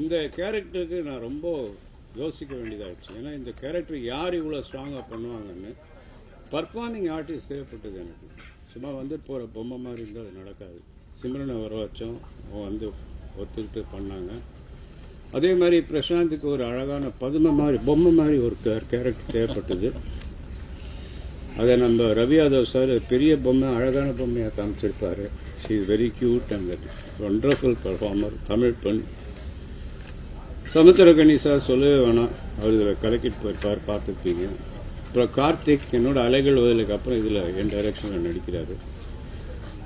இந்த கேரக்டருக்கு நான் ரொம்ப யோசிக்க வேண்டியதாகிடுச்சு. ஏன்னா இந்த கேரக்டர் யார் இவ்வளோ ஸ்ட்ராங்காக பண்ணுவாங்கன்னு பர்ஃபார்மிங் ஆர்டிஸ்ட் தேவைப்பட்டது எனக்கு. சும்மா வந்துட்டு போகிற பொம்மை மாதிரி இருந்தால் அது நடக்காது. சிம்ரனை வர வச்சோம், அவன் வந்து ஒத்துக்கிட்டு பண்ணாங்க. அதே மாதிரி பிரசாந்துக்கு ஒரு அழகான பதுமை மாதிரி பொம்மை மாதிரி ஒரு கேரக்டர் தேவைப்பட்டது. அதை நம்ம ரவி யாதவ் சார் பெரிய பொம்மை அழகான பொம்மையாக காமிச்சிருப்பார். She is very cute and wonderful performer. Tamil பெண். சமுத்திரகனி சார் சொல்லவே வேணாம், அவர் இதில் கலக்கிட்டு போயிருப்பார், பார்த்துருப்பீங்க. அப்புறம் கார்த்திக் என்னோட அலைகள் வயலுக்கு அப்புறம் இதில் என் டைரக்ஷனில் நடிக்கிறாரு.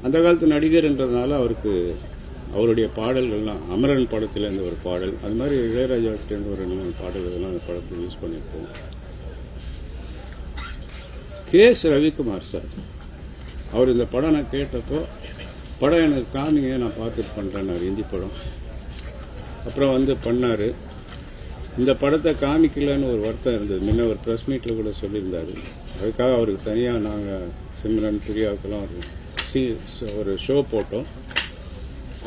அந்த காலத்து நடிகர்ன்றதுனால அவருக்கு அவருடைய பாடல்கள்லாம் அமரன் படத்திலேருந்து ஒரு பாடல், அது மாதிரி இளையராஜாட்டேருந்து ஒரு 2 பாடல்கள்லாம் அந்த படத்தில் யூஸ் பண்ணியிருக்கோம். KS ரவிக்குமார் சார், அவர் இந்த படம் நான் கேட்டப்போ படம் எனக்கு காமிங்க, நான் பார்த்துட்டு பண்ணுறேன்னாரு. ஹிந்தி படம் அப்புறம் வந்து பண்ணார். இந்த படத்தை காமிக்கலன்னு ஒரு வருத்தம் இருந்தது. முன்ன ஒரு ப்ரெஸ் மீட்டில் கூட சொல்லியிருந்தார். அதுக்காக அவருக்கு தனியாக நாங்கள் சிம்ரன் பிரியாவுக்கெல்லாம் ஒரு ஷோ போட்டோம்.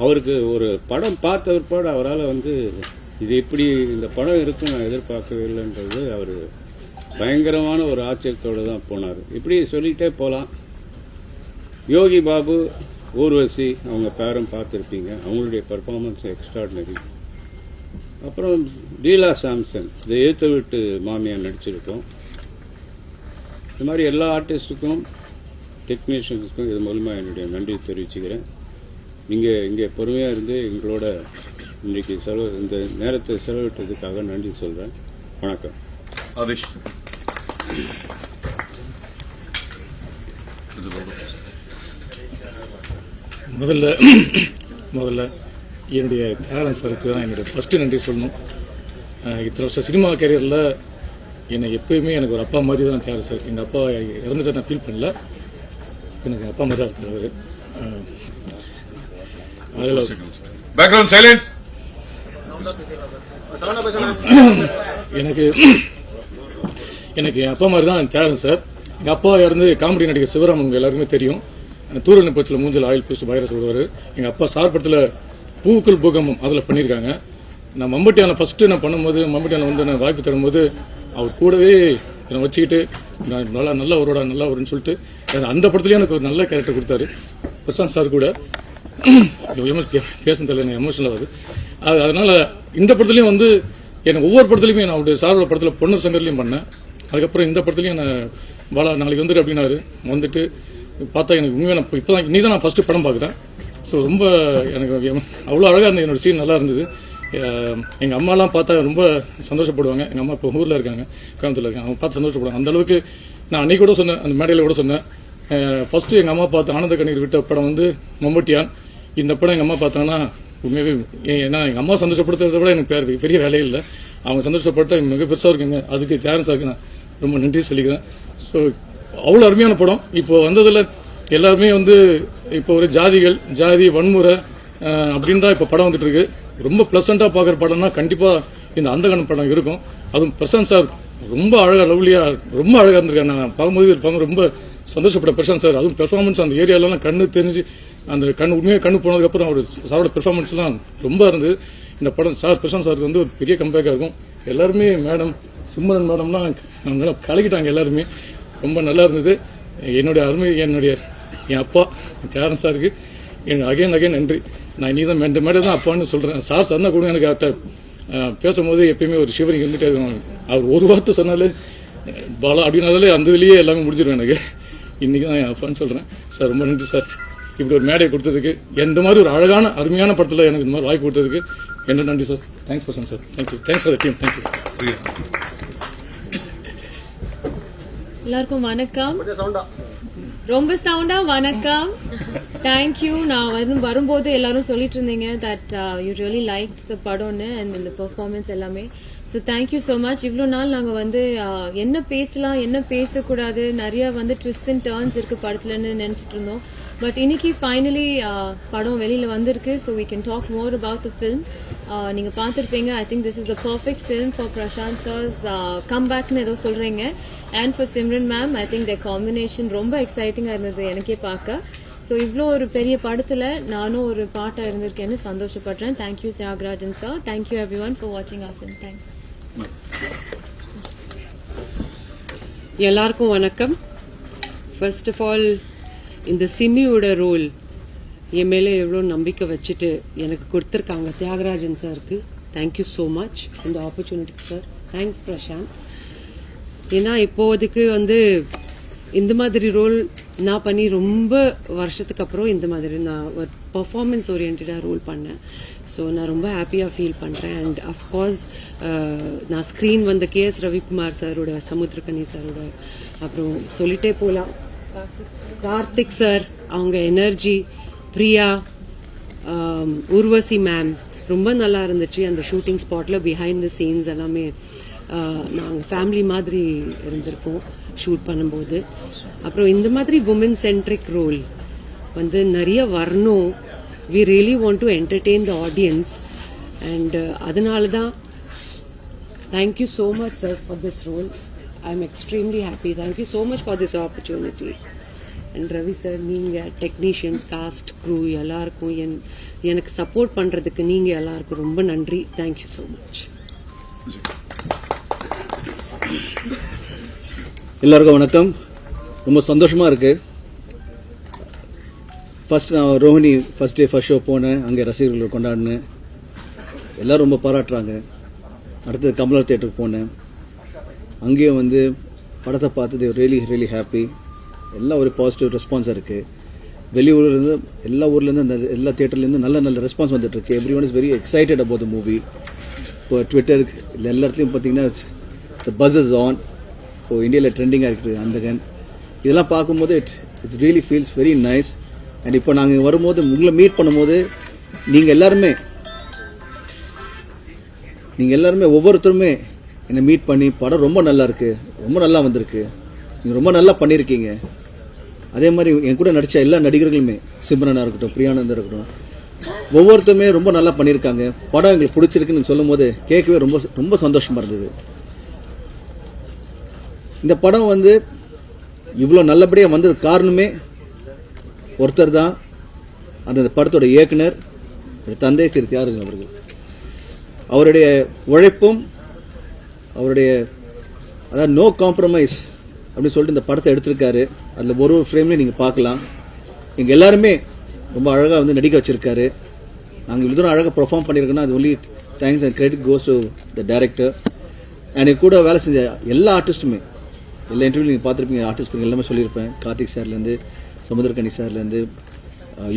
அவருக்கு ஒரு படம் பார்த்த பிற்பாடு அவரால் வந்து இது இப்படி இந்த படம் இருக்குன்னு நான் எதிர்பார்க்கவே இல்லைன்றது அவர் பயங்கரமான ஒரு ஆச்சரியத்தோடு தான் போனார். இப்படி சொல்லிகிட்டே போகலாம். யோகி பாபு, ஊர்வசி அவங்க பேரும் பார்த்துருப்பீங்க. அவங்களுடைய பர்ஃபார்மன்ஸ் எக்ஸ்ட்ராடினரி. அப்புறம் லீலா சாம்சன், இந்த ஏத்த விட்டு மாமியார் நடிச்சிருக்கோம். இந்த மாதிரி எல்லா ஆர்டிஸ்டுக்கும் டெக்னீஷியன்ஸுக்கும் இது மூலமாக என்னுடைய நன்றி தெரிவிச்சுக்கிறேன். நீங்கள் இங்கே பொறுமையாக இருந்து எங்களோட இன்றைக்கி இந்த நேரத்தை செலவிட்டதுக்காக நன்றி சொல்கிறேன். வணக்கம். ஆதிஷ், முதல்ல என்னுடைய தியாகராஜன் சாருக்கு தான் என்னுடைய ஃபர்ஸ்ட் நன்றி சொல்லணும். இத்தனை வருஷம் சினிமா கேரியரில் என்னை எப்பயுமே எனக்கு ஒரு அப்பா மாதிரி தான் தியாகராஜன் சார். எங்கள் அப்பா இறந்துட்டு நான் ஃபீல் பண்ணல, எனக்கு அப்பா மாதிரி தான் இருக்கிறாரு. Background silence. எனக்கு என் அப்பா மாதிரி தான் தியாகராஜன் சார். எங்கள் அப்பா இறந்து காமெடி நடிகர் சிவராமன் எல்லாருக்குமே தெரியும். தூரல் பச்சில் மூஞ்சல் ஆயில் பூஸ்ட் வைரஸ் விடுவார். எங்கள் அப்பா சார் படத்தில் பூக்கள் பூகம்பம் அதில் பண்ணியிருக்காங்க. நான் மம்பட்டியான ஃபர்ஸ்ட் நான் பண்ணும்போது, மம்பட்டியான வந்து நான் வாய்ப்பு தரும்போது அவர் கூடவே என்னை வச்சுக்கிட்டு நான் நல்லா அவரோட நல்லா வரும்னு சொல்லிட்டு அந்த படத்துலேயே எனக்கு ஒரு நல்ல கேரக்டர் கொடுத்தாரு. பிரசாந்த் சார் கூட பேச தெரியல, எமோஷனல் ஆகுது. அதனால இந்த படத்துலையும் வந்து எனக்கு ஒவ்வொரு படத்துலையுமே நான் அவருடைய சாரோட படத்தில் பொண்ணு சங்கர்லையும் பண்ணேன். அதுக்கப்புறம் இந்த படத்துலையும் நான் பாலா நாளைக்கு வந்துட்டு அப்படின்னாரு. வந்துட்டு பார்த்தா எனக்கு உண்மையாக இப்போதான் இன்னைக்கு நான் ஃபர்ஸ்ட் படம் பார்க்குறேன். ஸோ ரொம்ப எனக்கு அவ்வளோ அழகாக இருந்தது. என்னோட சீன் நல்லா இருந்தது. எங்கள் அம்மாலாம் பார்த்தா ரொம்ப சந்தோஷப்படுவாங்க. எங்கள் அம்மா இப்போ ஊரில் இருக்காங்க, கோயம்புத்தூரில் இருக்காங்க. அவங்க பார்த்து சந்தோஷப்படுவாங்க. அந்த அளவுக்கு நான் அன்னைக்கு கூட சொன்னேன், அந்த மேடையில் கூட சொன்னேன். ஃபர்ஸ்ட் எங்கள் அம்மா பார்த்து ஆனந்த கண்ணீர் விட்ட படம் வந்து மம்பட்டியான். இந்த படம் எங்கள் அம்மா பார்த்தாங்கன்னா உண்மையாகவே ஏன்னா எங்கள் அம்மா சந்தோஷப்படுத்துறத விட எனக்கு பெரிய வேலையே இல்லை. அவங்க சந்தோஷப்பட்ட மிக பெருசாக இருக்குங்க. அதுக்கு தியாகராஜன் சாருக்கு நான் ரொம்ப நன்றி சொல்லிக்கிறேன். ஸோ அவ்வளோ அருமையான படம். இப்போ வந்ததில் எல்லாருமே வந்து இப்போ ஒரு ஜாதி வன்முறை அப்படின்னு தான் இப்போ படம் வந்துட்டு இருக்கு. ரொம்ப பிளசண்டா பார்க்குற படம்னா கண்டிப்பா இந்த அந்தகன் படம் இருக்கும். அதுவும் பிரசாந்த் சார் ரொம்ப அழகா லவ்லியா ரொம்ப அழகா இருந்திருக்காரு. நான் பார்க்கும்போது ரொம்ப சந்தோஷப்பட்ட பிரசாந்த் சார். அதுவும் பெர்ஃபார்மன்ஸ் அந்த ஏரியாலாம் கண்ணு தெரிஞ்சு அந்த உண்மையாக கண்ணு போனதுக்கு அப்புறம் அவர் சாரோட பெர்ஃபார்மன்ஸ் எல்லாம் ரொம்ப இருந்தது. இந்த படம் சார் பிரசாந்த் சாருக்கு வந்து ஒரு பெரிய கம்பேக்கா இருக்கும். எல்லாருமே மேடம் சிம்ரன் மேடம்லாம் கலக்கிட்டாங்க. எல்லாருமே ரொம்ப நல்லா இருந்தது. என்னுடைய அருமை என் அப்பா தியாகராஜன் சாருக்கு அகைன் நன்றி. நான் இனி தான் இந்த மேடம் தான் அப்பான்னு சொல்றேன். சார் சொன்னா கூட எனக்கு பேசும்போது எப்பயுமே ஒரு ஷிவரிங் இருந்துட்டே இருக்கும். அவர் ஒரு வார்த்தை சொன்னாலே பாலா அப்படின்னாலே அந்த இதுலயே எல்லாமே முடிஞ்சிடும் எனக்கு. இன்னைக்கு தான் என் அப்பான்னு சொல்றேன். சார் ரொம்ப நன்றி சார், இப்படி ஒரு மேடையை கொடுத்ததுக்கு. எந்த மாதிரி ஒரு அழகான அருமையான படத்தில் எனக்கு இந்த மாதிரி வாய்ப்பு கொடுத்ததுக்கு என்ன நன்றி sir. Thanks person sir. Thank you. Thanks for the team. Thank you. எல்லாருக்கும் வணக்கம். ரொம்ப சவுண்டா வணக்கம். தேங்க்யூ. நான் வரும்போது எல்லாரும் சொல்லிட்டு இருந்தீங்க that you really like the படம்னு அண்ட் இந்த பெர்ஃபார்மன்ஸ் எல்லாமே. So thank you so much. இவ்வளோ நாள் நாங்கள் என்ன பேசலாம் என்ன பேசக்கூடாது நிறைய ட்விஸ்ட் அண்ட் டர்ன்ஸ் இருக்கு படத்துலன்னு நினைச்சிட்டு இருந்தோம். பட் இன்னைக்கு ஃபைனலி படம் வெளியில வந்திருக்கு. So we can talk more about the film. நீங்க பார்த்துருப்பீங்க. I think this is the perfect film for Prashanth sir's கம்பேக்னு ஏதோ சொல்றீங்க. And for Simran ma'am I think the combination ரொம்ப எக்ஸைட்டிங்கா இருந்தது எனக்கே பார்க்க. ஸோ இவ்வளோ ஒரு பெரிய படத்துல நானும் ஒரு பாட்டா இருந்திருக்கேன்னு சந்தோஷப்படுறேன். Thank you Thiagarajan sir. Thank you every one for வாட்சிங் ஆர் ஃபிலிம். தேங்க்ஸ். எல்லாருக்கும் வணக்கம். ஃபர்ஸ்ட் ஆஃப் ஆல் இந்த சிமியோட ரோல் என் மேலே எவ்வளோ நம்பிக்கை வச்சுட்டு எனக்கு கொடுத்துருக்காங்க தியாகராஜன் சாருக்கு தேங்க்யூ ஸோ மச் இந்த ஆப்பர்ச்சுனிட்டிக்கு சார். தேங்க்ஸ் பிரசாந்த். ஏன்னா இப்போதைக்கு இந்த மாதிரி ரோல் நான் பண்ணி ரொம்ப வருஷத்துக்கு அப்புறம் இந்த மாதிரி நான் ஒரு பர்ஃபார்மன்ஸ் ஓரியன்டாக ரோல் பண்ணேன். ஸோ நான் ரொம்ப ஹாப்பியாக ஃபீல் பண்ணுறேன். அண்ட் அஃப்கோர்ஸ் நான் ஸ்க்ரீன் கேஎஸ் ரவிக்குமார் சாரோட, சமுத்திரக்கனி சாரோட, அப்புறம் சொல்லிட்டே போகலாம் கார்த்திக் சார், அவங்க எனர்ஜி, பிரியா, ஊர்வசி மேம் ரொம்ப நல்லா இருந்துச்சு. அந்த ஷூட்டிங் ஸ்பாட்ல பிஹைண்ட் த சீன்ஸ் எல்லாமே நாங்கள் ஃபேமிலி மாதிரி இருந்திருக்கோம் ஷூட் பண்ணும்போது. அப்புறம் இந்த மாதிரி உமன் சென்ட்ரிக் ரோல் நிறைய வரணும். We really want to entertain the audience. And அதனால தான் thank you so much sir for this role. I am extremely happy. Thank you so much for this opportunity. And Ravi sir, நீங்கள் technicians, cast, crew எல்லாருக்கும் எனக்கு support பண்ணுறதுக்கு நீங்கள் எல்லாருக்கும் ரொம்ப நன்றி. Thank you so much. எல்லாருக்கும் வணக்கம். ரொம்ப சந்தோஷமா இருக்கு. ஃபர்ஸ்ட் நான் Rohini first day first show போனேன். அங்கே ரசிகர்கள் கொண்டாடினேன். எல்லாரும் ரொம்ப பாராட்டுறாங்க. அடுத்தது கமலா தியேட்டருக்கு போனேன். அங்கேயும் படத்தை பார்த்து ரியலி ரியலி ஹாப்பி. எல்லாம் ஒரு பாசிட்டிவ் ரெஸ்பான்ஸாக இருக்கு. வெளியூர்லேருந்து எல்லா ஊர்லேருந்து எல்லா தியேட்டர்லேருந்து நல்ல நல்ல ரெஸ்பான்ஸ் வந்துட்டு இருக்கு. Every one is very excited about the movie. இப்போ ட்விட்டருக்கு எல்லா இடத்துலையும் பார்த்தீங்கன்னா த பஸ் இஸ் ஆன். இப்போ இந்தியாவில் ட்ரெண்டிங்காக இருக்குது அந்தகன். இதெல்லாம் பார்க்கும்போது it's really feels very nice. And இப்போ நாங்கள் வரும்போது உங்களை மீட் பண்ணும்போது நீங்கள் எல்லாருமே ஒவ்வொருத்தருமே என்னை மீட் பண்ணி படம் ரொம்ப நல்லா இருக்கு, ரொம்ப நல்லா வந்திருக்கு, நீங்கள் ரொம்ப நல்லா பண்ணியிருக்கீங்க. அதே மாதிரி என் கூட நடித்த எல்லா நடிகர்களுமே, சிம்ரனாக இருக்கட்டும், பிரியானந்தா இருக்கட்டும், ஒவ்வொருத்தருமே ரொம்ப நல்லா பண்ணியிருக்காங்க. படம் எங்களுக்கு பிடிச்சிருக்குன்னு சொல்லும் போது கேட்கவே ரொம்ப ரொம்ப சந்தோஷமா இருந்தது. இந்த படம் இவ்வளோ நல்லபடியாக வந்தது காரணமே ஒருத்தர் தான். அந்த படத்தோட இயக்குனர் தந்தை திரு தியாகராஜன் அவர்கள். அவருடைய உழைப்பும் அவருடைய அதாவது நோ காம்ப்ரமைஸ் அப்படின்னு சொல்லிட்டு இந்த படத்தை எடுத்திருக்காரு. அதில் ஒரு ஃப்ரேம்லேயும் நீங்கள் பார்க்கலாம். எங்கள் எல்லாருமே ரொம்ப அழகாக நடிக்க வச்சிருக்காரு. நாங்கள் இவ்வளோ தூரம் அழகாக பெர்ஃபார்ம் பண்ணியிருக்கோன்னா அது only thanks and credit goes to the director. எனக்கு கூட வேலை செஞ்ச எல்லா ஆர்டிஸ்ட்டுமே, எல்லா இன்டர்வியூ நீங்கள் பார்த்துருப்பீங்க, ஆர்டிஸ்ட் எல்லாமே சொல்லியிருப்பேன். கார்த்திக் சார்லேருந்து, சமுத்திரக்கனி சார்லேருந்து,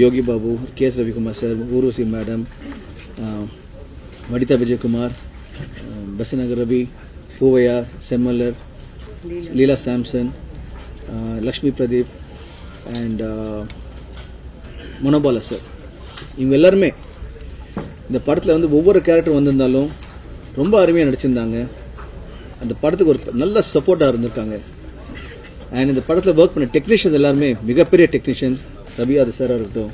யோகி பாபு, கேஎஸ் ரவிக்குமார் சார், ஊர்வசி மேடம், வனிதா விஜயகுமார், பசநகர் ரவி, பூவையார், செம்மல்லர், லீலா சாம்சன், லக்ஷ்மி பிரதீப் அண்ட் மனோபாலா சார், இவங்க எல்லாருமே இந்த படத்தில் ஒவ்வொரு கேரக்டர் வந்திருந்தாலும் ரொம்ப அருமையாக நடிச்சிருந்தாங்க. அந்த படத்துக்கு ஒரு நல்ல சப்போர்ட்டாக இருந்திருக்காங்க. அண்ட் இந்த படத்தில் ஒர்க் பண்ண டெக்னீஷியன்ஸ் எல்லாருமே மிகப்பெரிய டெக்னீஷியன்ஸ். ரவியாது சாராக இருக்கட்டும்,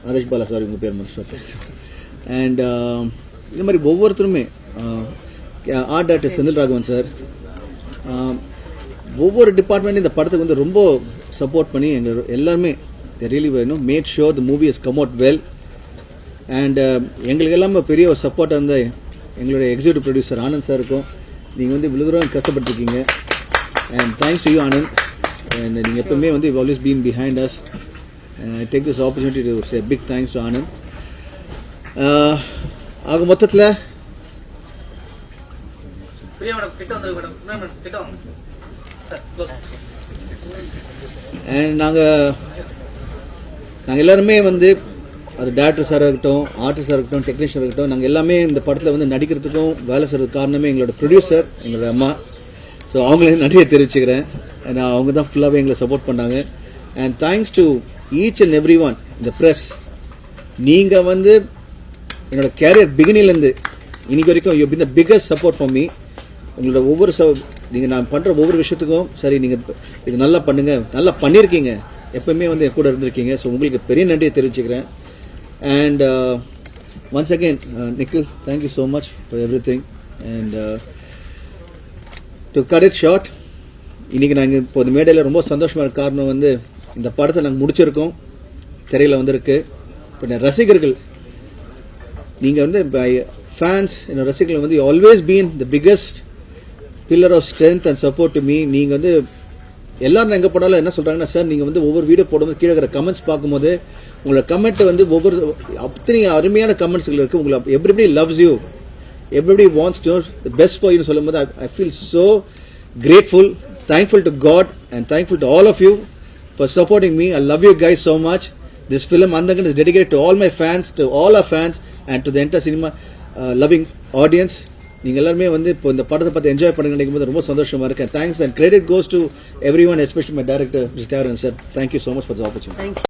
ஆதேஷ் பாலா சார், இவங்க பேர் மனுஷன். அண்ட் இந்த மாதிரி ஒவ்வொருத்தருமே, art director Senthil Raghavan sir, ஒவ்வொரு டிபார்ட்மெண்ட் இந்த படத்துக்கு ரொம்ப சப்போர்ட் பண்ணி எங்கள் எல்லாருமே really mat sure the movie has come out well. And எங்களுக்கு எல்லாமே பெரிய ஒரு சப்போர்ட்டாக இருந்த எங்களுடைய எக்ஸிக்யூட்டிவ் ப்ரொடியூசர் ஆனந்த் சாருக்கும், நீங்கள் இவ்வளோ தூரம் கஷ்டப்பட்டுருக்கீங்க. And thanks to you Anand. And நீங்கள் எப்பவுமே you always been behind us. I take this opportunity to say big thanks to Anand. ஆக மொத்தத்தில் நாங்கள் எல்லாருமே அது டேரக்டர் சாராக இருக்கட்டும், ஆர்டிஸ்டாக இருக்கட்டும், டெக்னீஷியன் இருக்கட்டும், நாங்கள் எல்லாமே இந்த படத்தில் நடிக்கிறதுக்கும் வேலை செய்யறதுக்கு காரணமே எங்களோட ப்ரொடியூசர், எங்களோட அம்மா. ஸோ அவங்களையும் நன்றியை தெரிவிச்சுக்கிறேன். அவங்க தான் ஃபுல்லாகவே எங்களை சப்போர்ட் பண்ணாங்க. And thanks to each and every one இந்த ப்ரெஸ். நீங்கள் என்னோட கேரியர் பிகினிங்லேருந்து இன்னைக்கு வரைக்கும் you been the biggest support for me. உங்களோட ஒவ்வொரு நீங்கள் நான் பண்ணுற ஒவ்வொரு விஷயத்துக்கும் சரி, நீங்கள் இது நல்லா பண்ணுங்க, நல்லா பண்ணியிருக்கீங்க, எப்பவுமே என் கூட இருந்திருக்கீங்க. ஸோ உங்களுக்கு பெரிய நன்றியை தெரிவிச்சுக்கிறேன். And once again, Nikhil, thank you so much for everything. And to cut it short, இன்னைக்கு நாங்கள் இப்போ இந்த மேடையில் ரொம்ப சந்தோஷமா இருக்க காரணம் இந்த படத்தை நாங்கள் முடிச்சிருக்கோம், திரையில வந்திருக்கு. இப்போ ரசிகர்கள், நீங்க வந்து ஃபேன்ஸ், ரசிகர்கள் வந்து always been the biggest pillar of strength and support to me. நீங்க வந்து எல்லாரும் எங்க போனாலும் என்ன சொல்றாங்கன்னா, சார் நீங்க வந்து ஒவ்வொரு வீடியோ போடும்போது கீழே இருக்கிற கமெண்ட்ஸ் பார்க்கும்போது உங்களோட கமெண்ட் வந்து ஒவ்வொரு அத்தனை அருமையான கமெண்ட்ஸ்கள் இருக்கு. உங்களுக்கு everybody loves you, everybody wants to the best for you சொல்லும்போது I feel so grateful, thankful to God and thankful to all of you for supporting me. I love you guys so much. This film Andagan is dedicated to all my fans, to all our fans and to the entire cinema loving audience. நீங்க எல்லாரும் வந்து இப்போ இந்த படத்தை பார்த்து enjoy பண்ணுங்க நினைக்கும்போது ரொம்ப சந்தோஷமா இருக்கு. Thanks and credit goes to everyone, especially my director Mr. Taran sir. Thank you so much for the opportunity.